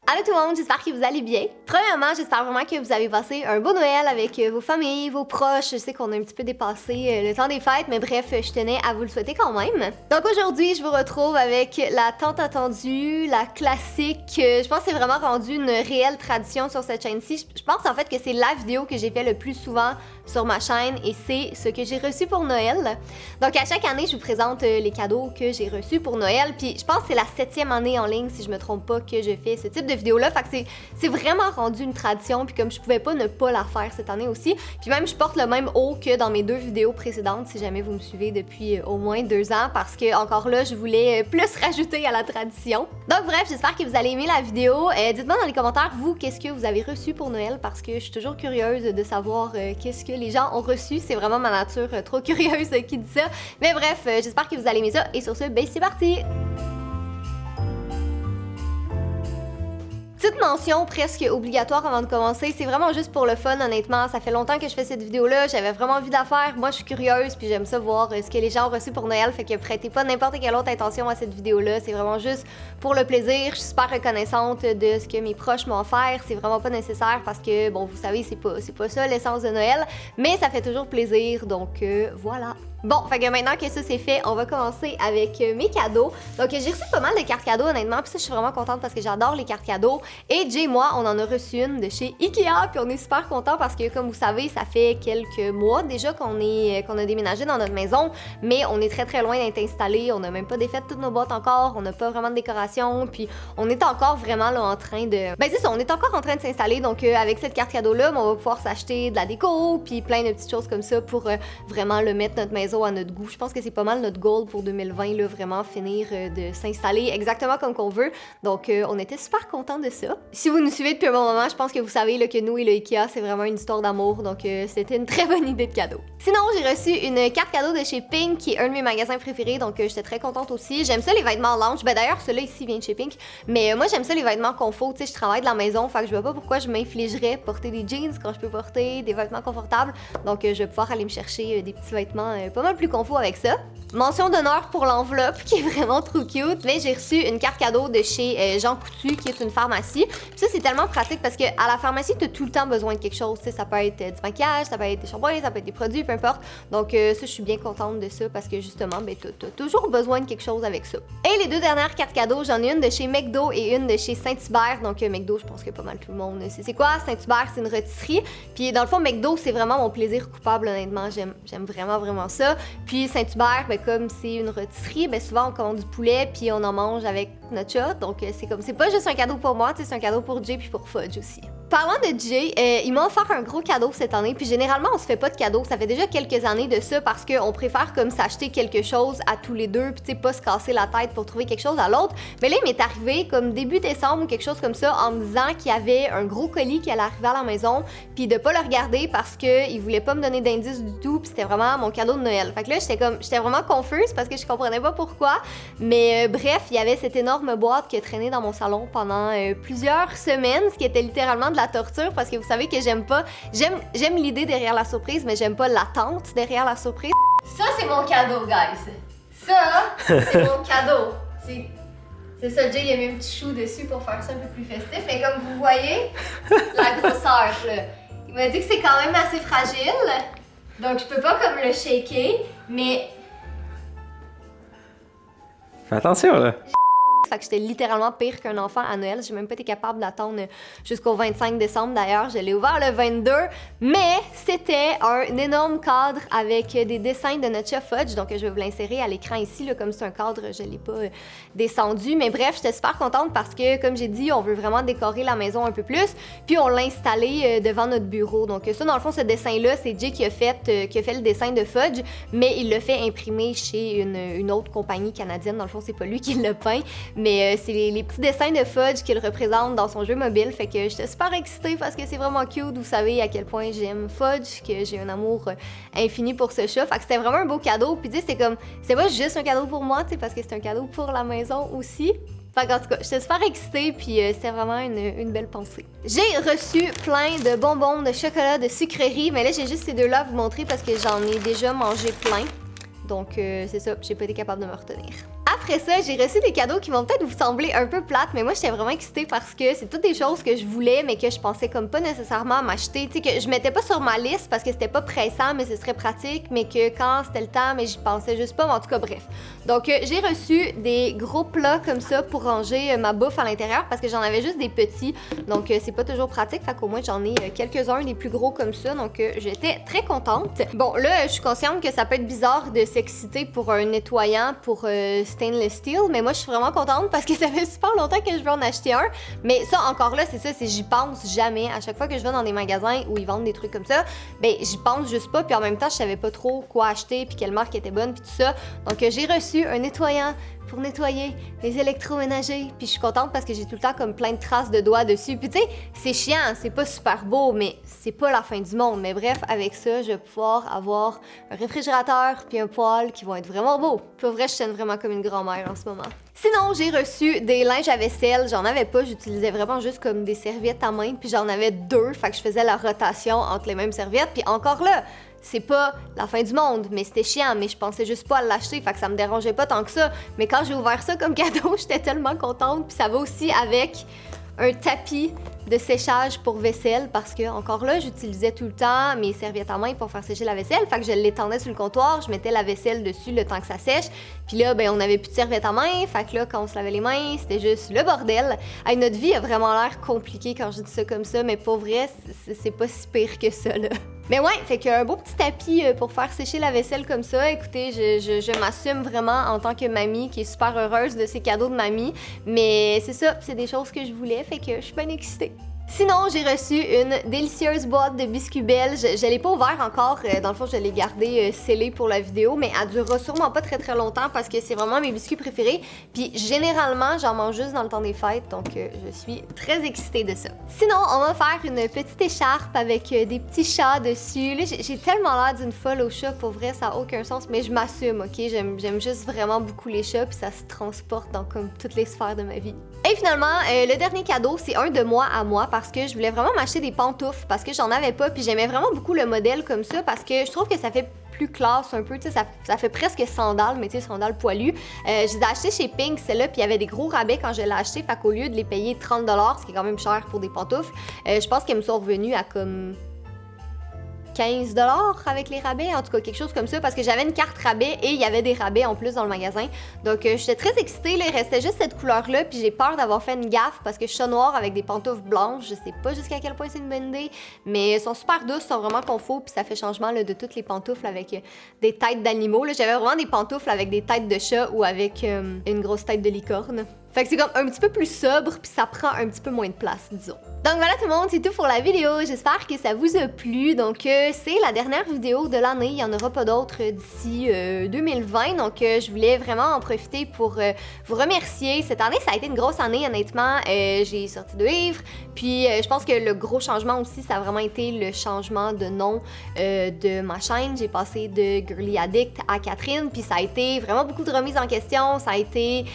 Allô tout le monde, j'espère que vous allez bien. Premièrement, j'espère vraiment que vous avez passé un beau Noël avec vos familles, vos proches. Je sais qu'on a un petit peu dépassé le temps des fêtes, mais bref, je tenais à vous le souhaiter quand même. Donc aujourd'hui, je vous retrouve avec la tant attendue, la classique. Je pense que c'est vraiment rendu une réelle tradition sur cette chaîne-ci. Je pense en fait que c'est la vidéo que j'ai fait le plus souvent sur ma chaîne et c'est ce que j'ai reçu pour Noël. Donc à chaque année, je vous présente les cadeaux que j'ai reçus pour Noël. Puis je pense que c'est la 7e année en ligne, si je me trompe pas, que je fais ce type de vidéo-là. Fait que c'est vraiment rendu une tradition. Puis comme je pouvais pas ne pas la faire cette année aussi. Puis même, je porte le même haut que dans mes 2 vidéos précédentes, si jamais vous me suivez depuis au moins 2 ans. Parce que encore là, je voulais plus rajouter à la tradition. Donc bref, j'espère que vous allez aimer la vidéo. Dites-moi dans les commentaires, vous, qu'est-ce que vous avez reçu pour Noël? Parce que je suis toujours curieuse de savoir qu'est-ce que les gens ont reçu. C'est vraiment ma nature trop curieuse qui dit ça. Mais bref, j'espère que vous allez aimer ça. Et sur ce, ben c'est parti! Petite mention presque obligatoire avant de commencer, c'est vraiment juste pour le fun honnêtement, ça fait longtemps que je fais cette vidéo-là, j'avais vraiment envie de la faire, moi je suis curieuse puis j'aime ça voir ce que les gens ont reçu pour Noël, fait que prêtez pas n'importe quelle autre intention à cette vidéo-là, c'est vraiment juste pour le plaisir, je suis super reconnaissante de ce que mes proches m'ont offert, c'est vraiment pas nécessaire parce que bon vous savez c'est pas ça l'essence de Noël, mais ça fait toujours plaisir donc voilà. Bon, fait que maintenant que ça c'est fait, on va commencer avec mes cadeaux. Donc j'ai reçu pas mal de cartes cadeaux honnêtement, puis ça je suis vraiment contente parce que j'adore les cartes cadeaux. Et Jay et moi, on en a reçu une de chez Ikea, puis on est super contents parce que comme vous savez, ça fait quelques mois déjà qu'on a déménagé dans notre maison, mais on est très loin d'être installé, on n'a même pas défait toutes nos boîtes encore, on n'a pas vraiment de décoration, puis on est encore vraiment là en train de... Ben c'est ça, on est encore en train de s'installer, donc avec cette carte cadeau-là, on va pouvoir s'acheter de la déco, puis plein de petites choses comme ça pour vraiment le mettre notre maison à notre goût. Je pense que c'est pas mal notre goal pour 2020, là, vraiment finir de s'installer exactement comme qu'on veut. Donc, on était super contents de ça. Si vous nous suivez depuis un bon moment, je pense que vous savez là, que nous et le Ikea, c'est vraiment une histoire d'amour. Donc, c'était une très bonne idée de cadeau. Sinon, j'ai reçu une carte cadeau de chez Pink, qui est un de mes magasins préférés. Donc, j'étais très contente aussi. J'aime ça les vêtements lounge. Ben d'ailleurs, celui-là ici vient de chez Pink. Mais moi, j'aime ça les vêtements confort. Tu sais, je travaille de la maison. Fait que je vois pas pourquoi je m'infligerais porter des jeans quand je peux porter des vêtements confortables. Donc, je vais pouvoir aller me chercher des petits vêtements pas mal plus confort avec ça. Mention d'honneur pour l'enveloppe qui est vraiment trop cute. Mais j'ai reçu une carte cadeau de chez Jean Coutu qui est une pharmacie. Puis ça c'est tellement pratique parce que à la pharmacie tu as tout le temps besoin de quelque chose. Tu sais, ça peut être du maquillage, ça peut être des shampoings, ça peut être des produits, peu importe. Donc ça je suis bien contente de ça parce que justement ben t'as toujours besoin de quelque chose avec ça. Et les 2 dernières cartes cadeaux, j'en ai une de chez McDo et une de chez Saint-Hubert. Donc McDo je pense que pas mal tout le monde sait c'est quoi. Saint-Hubert c'est une rôtisserie. Puis dans le fond McDo c'est vraiment mon plaisir coupable honnêtement. J'aime vraiment ça. Puis Saint-Hubert, ben, comme c'est une rôtisserie, ben, souvent on commande du poulet puis on en mange avec notre chat. Donc c'est pas juste un cadeau pour moi, c'est un cadeau pour Jay puis pour Fudge aussi. Parlant de Jay, il m'a offert un gros cadeau cette année, puis généralement on se fait pas de cadeaux, ça fait déjà quelques années de ça parce qu'on préfère comme s'acheter quelque chose à tous les deux, puis tu sais pas se casser la tête pour trouver quelque chose à l'autre. Mais là il m'est arrivé comme début décembre ou quelque chose comme ça en me disant qu'il y avait un gros colis qui allait arriver à la maison, puis de pas le regarder parce que il voulait pas me donner d'indices du tout, puis c'était vraiment mon cadeau de Noël. Fait que là j'étais vraiment confuse parce que je comprenais pas pourquoi, mais bref, il y avait cette énorme boîte qui a traîné dans mon salon pendant plusieurs semaines, ce qui était littéralement de la torture parce que vous savez que j'aime l'idée derrière la surprise, mais j'aime pas l'attente derrière la surprise. Ça c'est mon cadeau, guys. Ça c'est mon cadeau. C'est ça, Jay il a mis un petit chou dessus pour faire ça un peu plus festif, mais comme vous voyez, la grosseur là. Il m'a dit que c'est quand même assez fragile, donc je peux pas comme le shaker, mais... Fais attention là! Fait que j'étais littéralement pire qu'un enfant à Noël. J'ai même pas été capable d'attendre jusqu'au 25 décembre d'ailleurs. Je l'ai ouvert le 22. Mais c'était un énorme cadre avec des dessins de notre chef Fudge. Donc je vais vous l'insérer à l'écran ici. Là, comme c'est un cadre, je l'ai pas descendu. Mais bref, j'étais super contente parce que, comme j'ai dit, on veut vraiment décorer la maison un peu plus. Puis on l'a installé devant notre bureau. Donc ça, dans le fond, ce dessin-là, c'est Jay qui a fait le dessin de Fudge. Mais il l'a fait imprimer chez une autre compagnie canadienne. Dans le fond, c'est pas lui qui l'a peint. Mais c'est les petits dessins de Fudge qu'il représente dans son jeu mobile. Fait que j'étais super excitée parce que c'est vraiment cute. Vous savez à quel point j'aime Fudge, que j'ai un amour infini pour ce chat. Fait que c'était vraiment un beau cadeau. Puis tu sais, c'est pas juste un cadeau pour moi, tu sais, parce que c'est un cadeau pour la maison aussi. Fait qu'en tout cas, j'étais super excitée, puis c'était vraiment une belle pensée. J'ai reçu plein de bonbons, de chocolat, de sucreries, mais là, j'ai juste ces 2-là à vous montrer parce que j'en ai déjà mangé plein. Donc, c'est ça, j'ai pas été capable de me retenir. après ça, j'ai reçu des cadeaux qui vont peut-être vous sembler un peu plates, mais moi j'étais vraiment excitée parce que c'est toutes des choses que je voulais, mais que je pensais comme pas nécessairement m'acheter. Tu sais, que je mettais pas sur ma liste parce que c'était pas pressant, mais ce serait pratique, mais que quand c'était le temps, mais j'y pensais juste pas, mais en tout cas, bref. Donc, j'ai reçu des gros plats comme ça pour ranger ma bouffe à l'intérieur parce que j'en avais juste des petits, donc c'est pas toujours pratique, fait qu'au moins j'en ai quelques-uns des plus gros comme ça, donc j'étais très contente. Bon, là, je suis consciente que ça peut être bizarre de s'exciter pour un nettoyant pour stainless steel, mais moi je suis vraiment contente parce que ça fait super longtemps que je veux en acheter un. Mais ça, encore là, c'est ça, c'est j'y pense jamais. À chaque fois que je vais dans des magasins où ils vendent des trucs comme ça, ben j'y pense juste pas, puis en même temps, je savais pas trop quoi acheter, puis quelle marque était bonne, puis tout ça. Donc j'ai reçu un nettoyant pour nettoyer les électroménagers, puis je suis contente parce que j'ai tout le temps comme plein de traces de doigts dessus. Puis tu sais, c'est chiant, c'est pas super beau, mais c'est pas la fin du monde. Mais bref, avec ça, je vais pouvoir avoir un réfrigérateur puis un poêle qui vont être vraiment beaux. Pour vrai, je tiens vraiment comme une grand-mère en ce moment. Sinon, j'ai reçu des linges à vaisselle. J'en avais pas, j'utilisais vraiment juste comme des serviettes à main, puis j'en avais 2, fait que je faisais la rotation entre les mêmes serviettes. Puis encore là, c'est pas la fin du monde, mais c'était chiant, mais je pensais juste pas à l'acheter, fait que ça me dérangeait pas tant que ça. Mais quand j'ai ouvert ça comme cadeau, j'étais tellement contente, puis ça va aussi avec un tapis de séchage pour vaisselle parce que, encore là, j'utilisais tout le temps mes serviettes à main pour faire sécher la vaisselle, fait que je l'étendais sur le comptoir, je mettais la vaisselle dessus le temps que ça sèche, puis là, ben on avait plus de serviettes à main, fait que là, quand on se lavait les mains, c'était juste le bordel. Hey, notre vie a vraiment l'air compliquée quand je dis ça comme ça, mais pour vrai, c'est pas si pire que ça, là. Mais ouais, fait qu'un beau petit tapis pour faire sécher la vaisselle comme ça, écoutez, je m'assume vraiment en tant que mamie qui est super heureuse de ces cadeaux de mamie, mais c'est ça, c'est des choses que je voulais, fait que je suis bien excitée. Sinon, j'ai reçu une délicieuse boîte de biscuits belges. Je l'ai pas ouvert encore. Dans le fond, je l'ai gardé scellé pour la vidéo, mais elle durera sûrement pas très longtemps parce que c'est vraiment mes biscuits préférés. Puis généralement, j'en mange juste dans le temps des fêtes, donc je suis très excitée de ça. Sinon, on va faire une petite écharpe avec des petits chats dessus. Là, j'ai tellement l'air d'une folle aux chats, pour vrai, ça a aucun sens, mais je m'assume, ok? J'aime juste vraiment beaucoup les chats, puis ça se transporte dans comme toutes les sphères de ma vie. Et finalement, le dernier cadeau, c'est un de moi à moi parce que je voulais vraiment m'acheter des pantoufles parce que j'en avais pas, puis j'aimais vraiment beaucoup le modèle comme ça parce que je trouve que ça fait plus classe un peu, tu sais, ça fait presque sandales, mais tu sais, sandales poilues. Je les ai achetées chez Pink, celle-là, puis il y avait des gros rabais quand je l'ai acheté, fait qu'au lieu de les payer 30$, ce qui est quand même cher pour des pantoufles, je pense qu'elles me sont revenues à comme 15$ avec les rabais, en tout cas quelque chose comme ça, parce que j'avais une carte rabais et il y avait des rabais en plus dans le magasin. Donc j'étais très excitée, là, il restait juste cette couleur-là, puis j'ai peur d'avoir fait une gaffe parce que je suis noire avec des pantoufles blanches, je sais pas jusqu'à quel point c'est une bonne idée, mais elles sont super douces, sont vraiment confort, puis ça fait changement là, de toutes les pantoufles avec des têtes d'animaux. J'avais vraiment des pantoufles avec des têtes de chat ou avec une grosse tête de licorne. Fait que c'est comme un petit peu plus sobre, puis ça prend un petit peu moins de place, disons. Donc voilà tout le monde, c'est tout pour la vidéo. J'espère que ça vous a plu. Donc c'est la dernière vidéo de l'année. Il n'y en aura pas d'autres d'ici 2020. Donc je voulais vraiment en profiter pour vous remercier. Cette année, ça a été une grosse année, honnêtement. J'ai sorti 2 livres. Puis je pense que le gros changement aussi, ça a vraiment été le changement de nom de ma chaîne. J'ai passé de Girly Addict à Catherine. Puis ça a été vraiment beaucoup de remises en question. Ça a été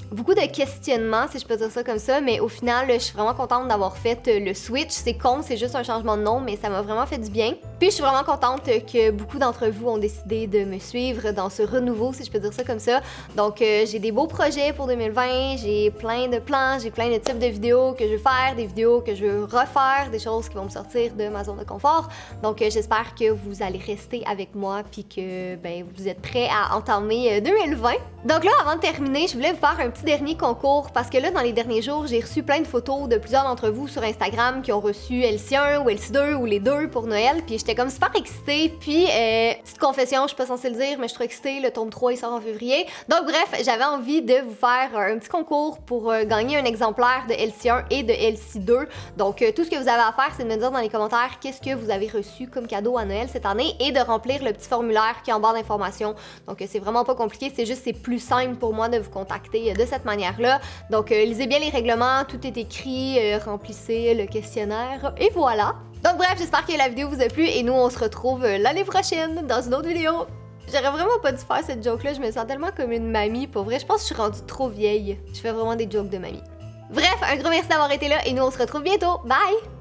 beaucoup de questionnements, si je peux dire ça comme ça, mais au final, je suis vraiment contente d'avoir fait le switch. C'est con, c'est juste un changement de nom, mais ça m'a vraiment fait du bien. Puis je suis vraiment contente que beaucoup d'entre vous ont décidé de me suivre dans ce renouveau, si je peux dire ça comme ça. Donc j'ai des beaux projets pour 2020, j'ai plein de plans, j'ai plein de types de vidéos que je veux faire, des vidéos que je veux refaire, des choses qui vont me sortir de ma zone de confort. Donc j'espère que vous allez rester avec moi puis que vous êtes prêts à entamer 2020. Donc là, avant de terminer, je voulais vous faire un petit dernier concours parce que là, dans les derniers jours, j'ai reçu plein de photos de plusieurs d'entre vous sur Instagram qui ont reçu LC1 ou LC2 ou les deux pour Noël, puis j'étais comme super excitée. Puis, petite confession, je suis pas censée le dire, mais je suis trop excitée, le tome 3 il sort en février. Donc bref, j'avais envie de vous faire un petit concours pour gagner un exemplaire de LC1 et de LC2. Donc tout ce que vous avez à faire, c'est de me dire dans les commentaires qu'est-ce que vous avez reçu comme cadeau à Noël cette année et de remplir le petit formulaire qui est en barre d'informations. Donc c'est vraiment pas compliqué, c'est juste c'est plus simple pour moi de vous contacter de cette manière-là. Donc lisez bien les règlements, tout est écrit, remplissez le questionnaire et voilà. Donc bref, j'espère que la vidéo vous a plu et nous on se retrouve l'année prochaine dans une autre vidéo. J'aurais vraiment pas dû faire cette joke-là, je me sens tellement comme une mamie, pour vrai, je pense que je suis rendue trop vieille. Je fais vraiment des jokes de mamie. Bref, un gros merci d'avoir été là et nous on se retrouve bientôt. Bye!